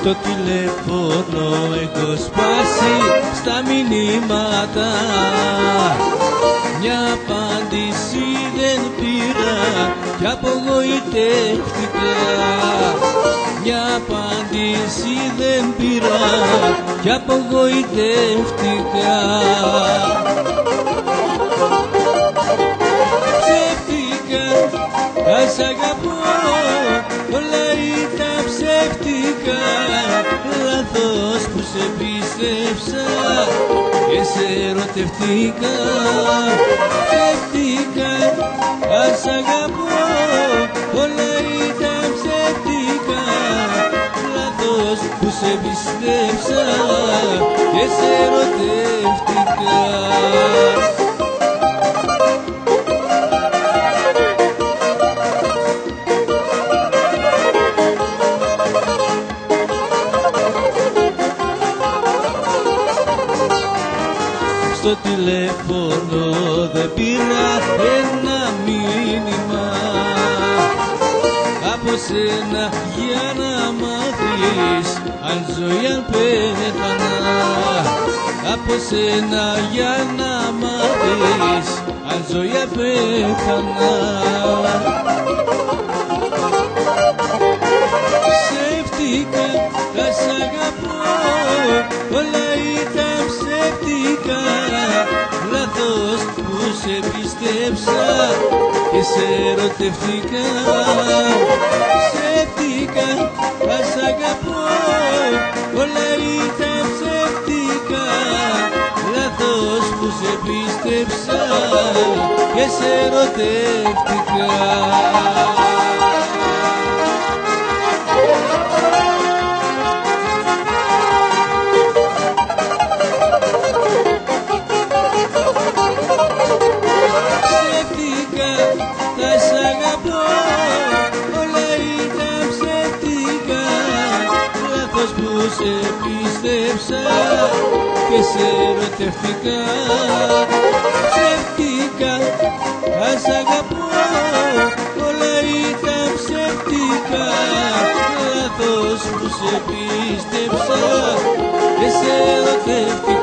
Στο τηλέφωνο έχω σπάσει στα μηνύματα, μια απάντηση δεν πήρα κι απογοητεύτηκα. Μια απάντηση δεν πήρα κι απογοητεύτηκα. Ψεύτικα, ας αγαπώ, όλα ήταν ψεύτικα. Λάθος που σε πίστεψα και σε ερωτευτήκα. Ψεύτικα, ας αγαπώ, όλα ήταν ψεύτικα. Λάθος που σε πίστεψα και σε ερωτευτήκα. Στο τηλέφωνο δεν πήρα ένα μήνυμα από σένα για να μάθεις αν ζω ή αν πέθανα. Από σένα για να μάθεις αν ζω ή αν πέθανα. Ψεύτικα, θα σ' αγαπώ, όλα ήταν ψεύτικα. Λάθος που σε πίστεψα και σε ερωτευτήκα. Ψεύτικα, θα σ' αγαπώ, όλα ήταν ψεύτικα. Λάθος που σε πίστεψα και σε ερωτευτήκα. Θα σ' αγαπώ, όλα ήταν ψεύτικα. Λάθος που σε πίστεψα και σε ερωτευτήκα. Ψεύτικα, θα σ' αγαπώ, όλα ήταν ψεύτικα. Λάθος που σε πίστεψα και σε ερωτευτήκα.